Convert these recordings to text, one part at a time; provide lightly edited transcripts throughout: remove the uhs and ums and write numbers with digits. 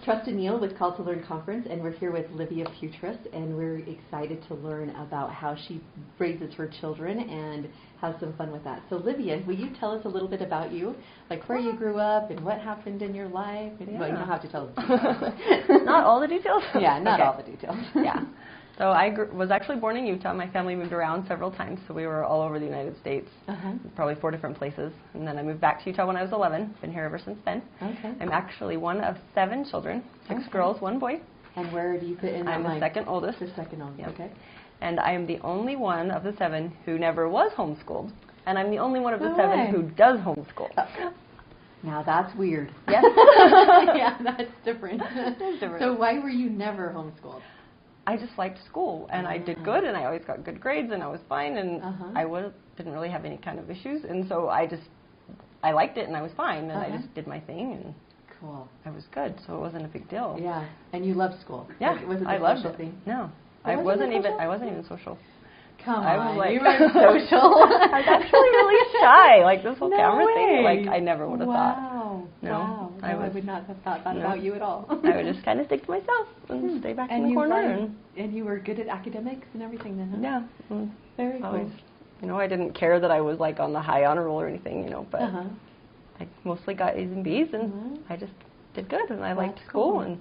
Trust and Yield with Call to Learn Conference, and we're here with Livia Pewtress, and we're excited to learn about how she raises her children and has some fun with that. So Livia, will you tell us a little bit about you, like where you grew up and what happened in your life? Yeah. Well, you don't have to tell us. Not all the details? Yeah, not all the details. Yeah. So I was actually born in Utah. My family moved around several times, so we were all over the United States, probably 4 different places. And then I moved back to Utah when I was 11. Been here ever since then. Okay. I'm actually one of 7 children, 6 girls, 1 boy. And where do you fit in? I'm the second oldest. The second oldest, Yep. okay. And I am the only one of the 7 who never was homeschooled. And I'm the only one of the No 7 way. who does homeschool. Now that's weird. Yes. Yeah, that's different. So why were you never homeschooled? I just liked school, and I did good, and I always got good grades, and I was fine, and didn't really have any kind of issues, and so I liked it, and I was fine, and I just did my thing, and cool. I was good, so it wasn't a big deal. Yeah, and you loved school. Yeah, like, was it the I loved social it. thing? No, I wasn't even social. Come I on, was like, you were social. I was actually really shy, like this whole camera thing. way. Like I never would have thought. No, Wow. I would not have thought that about you at all. I would just kind of stick to myself and stay back in the corner. And you were good at academics and everything then, huh? Yeah. Very always, cool. I didn't care that I was like on the high honor roll or anything, but I mostly got A's and B's, and I just did good, and I liked school, cool. and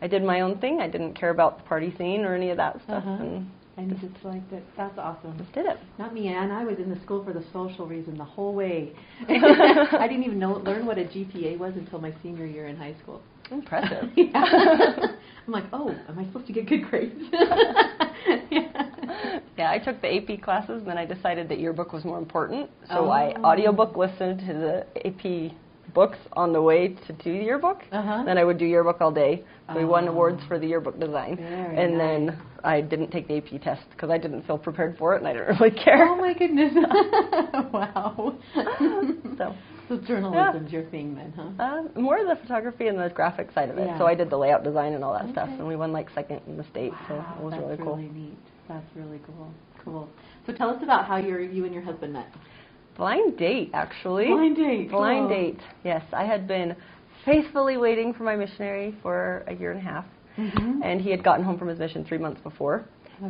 I did my own thing. I didn't care about the party scene or any of that stuff, and you just liked it. That's awesome. Just did it. Not me, and I was in the school for the social reason the whole way. I didn't even learn what a GPA was until my senior year in high school. Impressive. I'm like, oh, am I supposed to get good grades? Yeah, I took the AP classes, and then I decided that yearbook was more important, so I audiobook listened to the AP books on the way to do yearbook. Then I would do yearbook all day. So we won awards for the yearbook design. Very nice. Then I didn't take the AP test because I didn't feel prepared for it, and I didn't really care. Oh my goodness! Wow. So journalism's your thing then, huh? More the photography and the graphic side of it. Yeah. So I did the layout design and all that stuff, and we won like 2nd in the state. Wow, so it was really cool. That's really neat. That's really cool. Cool. So tell us about how you and your husband met. Blind date, actually. Blind date. Blind date. Yes, I had been faithfully waiting for my missionary for a year and a half, and he had gotten home from his mission 3 months before,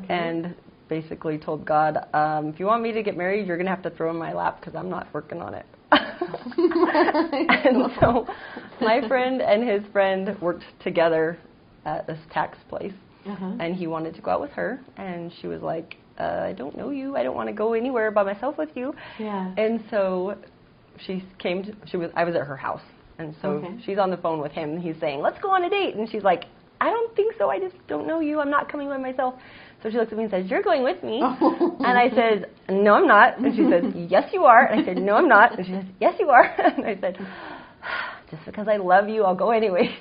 and basically told God, if you want me to get married, you're going to have to throw in my lap because I'm not working on it. And so my friend and his friend worked together at this tax place, and he wanted to go out with her, and she was like, I don't know you. I don't want to go anywhere by myself with you. Yeah. And so she came. I was at her house, and so she's on the phone with him. And he's saying, "Let's go on a date." And she's like, "I don't think so. I just don't know you. I'm not coming by myself." So she looks at me and says, "You're going with me." And I said, "No, I'm not." And she says, "Yes, you are." And I said, "No, I'm not." And she says, "Yes, you are." And I said, "Just because I love you, I'll go anyway."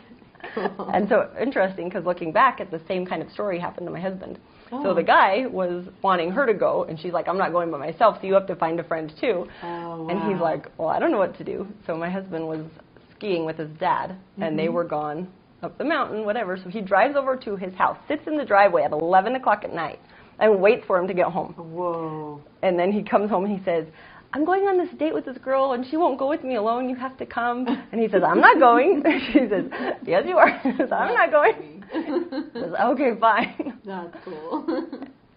And so interesting, because looking back at the same kind of story happened to my husband. So the guy was wanting her to go, and she's like, "I'm not going by myself, so you have to find a friend too." Oh, wow. And he's like, "Well, I don't know what to do." So my husband was skiing with his dad, and they were gone up the mountain, whatever. So he drives over to his house, sits in the driveway at 11 o'clock at night, and waits for him to get home. Whoa. And then he comes home and he says, "I'm going on this date with this girl, and she won't go with me alone. You have to come." And he says, "I'm not going." She says, "Yes, you are." He says, "I'm not going." He says, "Okay, fine." That's cool.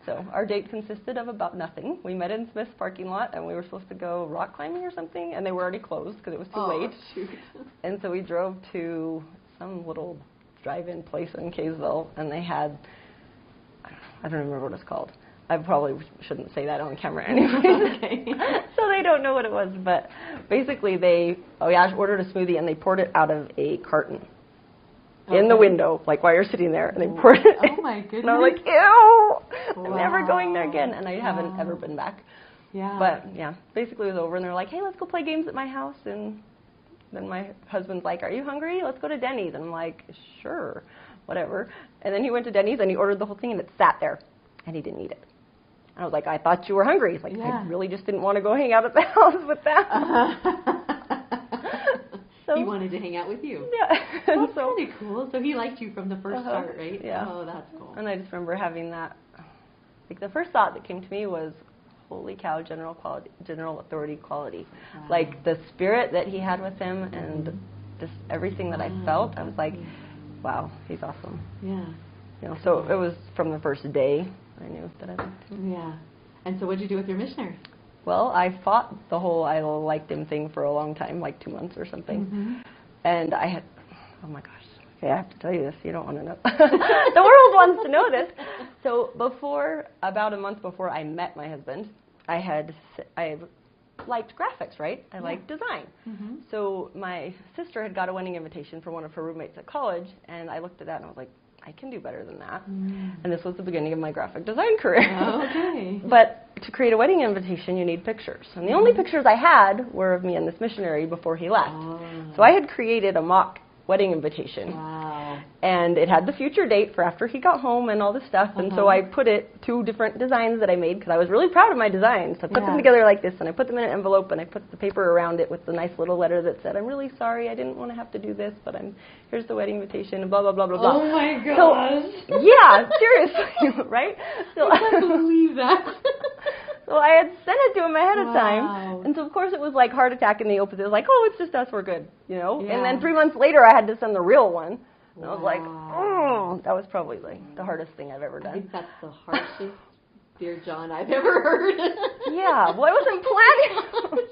So our date consisted of about nothing. We met in Smith's parking lot, and we were supposed to go rock climbing or something, and they were already closed because it was too late. Shoot. And so we drove to some little drive-in place in Kaysville, and they had, I don't remember what it's called. I probably shouldn't say that on camera anyway. So they don't know what it was. But basically they ordered a smoothie, and they poured it out of a carton in the window, like while you're sitting there. And they poured it in. Oh, my goodness. And I was like, ew, I'm never going there again. And I haven't ever been back. Yeah. But, yeah, basically it was over. And they're like, "Hey, let's go play games at my house." And then my husband's like, "Are you hungry? Let's go to Denny's." And I'm like, "Sure, whatever." And then he went to Denny's, and he ordered the whole thing, and it sat there. And he didn't eat it. And I was like, "I thought you were hungry." He's like, "I really just didn't want to go hang out at the house with them." So, he wanted to hang out with you. Yeah. That's pretty cool. So he liked you from the first start, right? Yeah. Oh, that's cool. And I just remember having that, like the first thought that came to me was, holy cow, general authority quality. Wow. Like the spirit that he had with him and just everything that I felt, I was like, wow, he's awesome. Yeah. You know, so it was from the first day I knew that I liked him. Yeah. And so what did you do with your missionary? Well, I fought the whole I liked him thing for a long time, like 2 months or something. Mm-hmm. And I had, oh my gosh, okay, I have to tell you this. You don't want to know. The world wants to know this. So about a month before I met my husband, I liked graphics, right? I liked design. Mm-hmm. So my sister had got a wedding invitation from one of her roommates at college, and I looked at that and I was like, I can do better than that. Mm. And this was the beginning of my graphic design career. Oh, okay. But to create a wedding invitation, you need pictures. And the only pictures I had were of me and this missionary before he left. Oh. So I had created a mock wedding invitation. Wow. And it had the future date for after he got home and all this stuff. And so I put it 2 different designs that I made because I was really proud of my designs. So I put them together like this, and I put them in an envelope, and I put the paper around it with the nice little letter that said, I'm really sorry, I didn't want to have to do this, but here's the wedding invitation, and blah, blah, blah, blah, blah. Oh, my gosh. So, yeah, seriously, right? So, I can't believe that. So I had sent it to him ahead of time. And so, of course, it was like heart attack in the opposite. It was like, oh, it's just us, we're good, you know? Yeah. And then 3 months later, I had to send the real one. And I was like, oh, that was probably like the hardest thing I've ever done. I think that's the harshest Dear John I've ever heard. Yeah, well, I wasn't planning.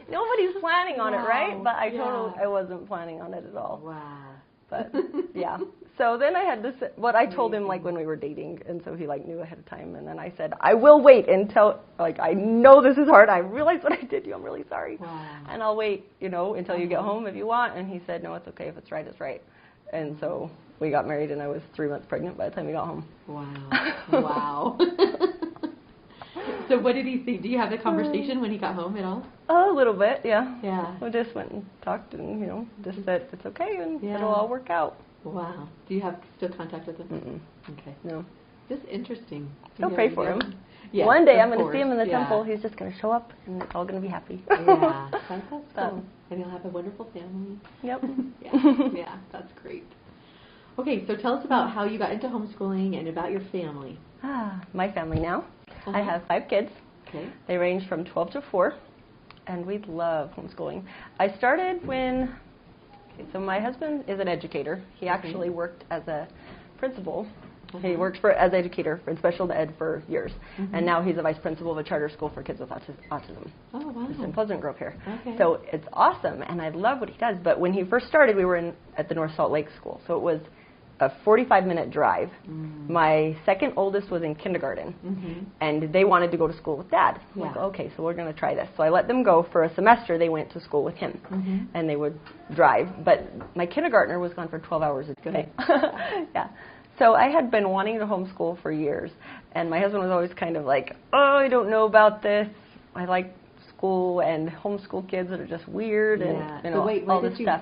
Nobody's planning on it, right? But I wasn't planning on it at all. Wow. But, yeah. So then I had to say, I told him, like, when we were dating, and so he, like, knew ahead of time. And then I said, I will wait until, like, I know this is hard. I realize what I did to you. I'm really sorry. Wow. And I'll wait, you know, until you get home if you want. And he said, no, it's okay. If it's right, it's right. And so we got married, and I was 3 months pregnant by the time he got home. Wow. Wow. So what did he say? Do you have the conversation when he got home at all? A little bit, yeah. Yeah. We just went and talked and, you know, just said it's okay and it'll all work out. Wow. Do you have still contact with him? Mm-mm. Okay. No. Just interesting. Still pray for him. Yeah, one day I'm going to see him in the temple. He's just going to show up and it's all going to be happy. Yeah. That's cool. And he'll have a wonderful family. Yep. Yeah, that's great. Okay, so tell us about how you got into homeschooling and about your family. My family now. I have 5 kids. Okay. They range from 12 to 4, and we love homeschooling. I started so my husband is an educator. He actually worked as a principal. He worked as educator in special ed for years, and now he's a vice principal of a charter school for kids with autism. Oh, wow. It's in Pleasant Grove here. Okay. So it's awesome, and I love what he does. But when he first started, we were at the North Salt Lake School, so it was a 45-minute drive. My second oldest was in kindergarten, and they wanted to go to school with Dad. I'm like, okay, so we're going to try this. So I let them go for a semester. They went to school with him, and they would drive. But my kindergartner was gone for 12 hours a day. Yeah. So I had been wanting to homeschool for years, and my husband was always kind of like, oh, I don't know about this. I like school and homeschool kids that are just weird and you know, so wait, all this stuff.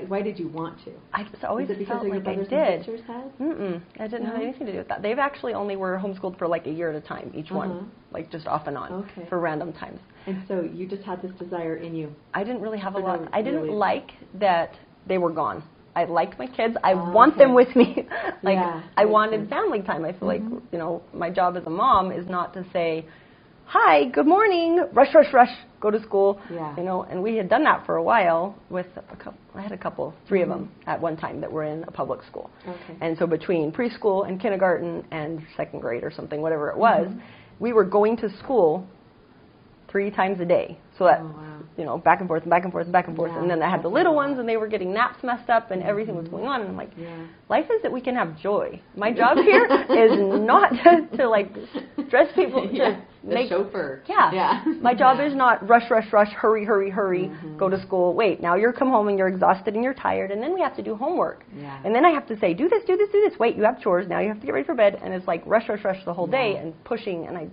Why did you want to? I just always Is it because felt of your like I brothers did. and sisters had? I didn't have anything to do with that. They've actually only were homeschooled for like a year at a time, each one, like just off and on for random times. And so you just had this desire in you. I didn't really have a lot. I didn't like that they were gone. I like my kids. I want them with me. I wanted family time. I feel like, you know, my job as a mom is not to say, hi, good morning, rush, rush, rush, go to school. You know, and we had done that for a while with I had 3 of them at one time that were in a public school. And so between preschool and kindergarten and second grade or something, whatever it was, we were going to school 3 times a day. So that, you know, back and forth and back and forth and back and forth. And then I had the little ones, and they were getting naps messed up, and everything was going on. And I'm like, life is that we can have joy. My job here is not to like stress people. To make chauffeur. My job is not rush, rush, rush, hurry, hurry, hurry, go to school. Wait, now you're come home and you're exhausted and you're tired, and then we have to do homework. And then I have to say, do this, do this, do this. Wait, you have chores. Now you have to get ready for bed. And it's like rush, rush, rush the whole day and pushing. And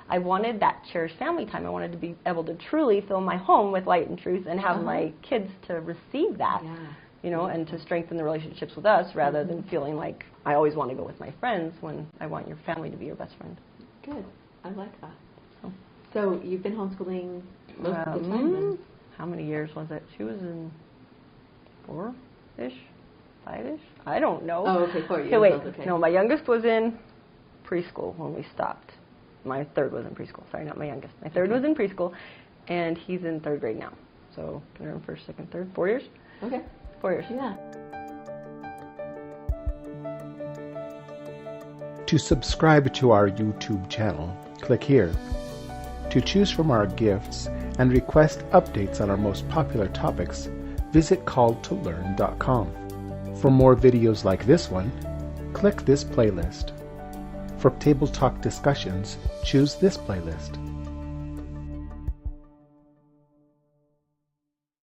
I wanted that cherished family time. I wanted to be able to truly fill my home with light and truth and have my kids to receive that, you know, and to strengthen the relationships with us rather than feeling like I always want to go with my friends when I want your family to be your best friend. Good. I like that. So you've been homeschooling most of the time then? How many years was it? She was in 4-ish, 5-ish? I don't know. Oh, okay, 4 years. Okay, wait. No, my youngest was in preschool when we stopped. My third was in preschool. Sorry, not my youngest. My third was in preschool, and he's in 3rd grade now. So kindergarten, 1st, 2nd, 3rd, 4 years. Okay. 4 years. Yeah. To subscribe to our YouTube channel, click here. To choose from our gifts and request updates on our most popular topics, visit calledtolearn.com. For more videos like this one, click this playlist. For Table Talk discussions, choose this playlist.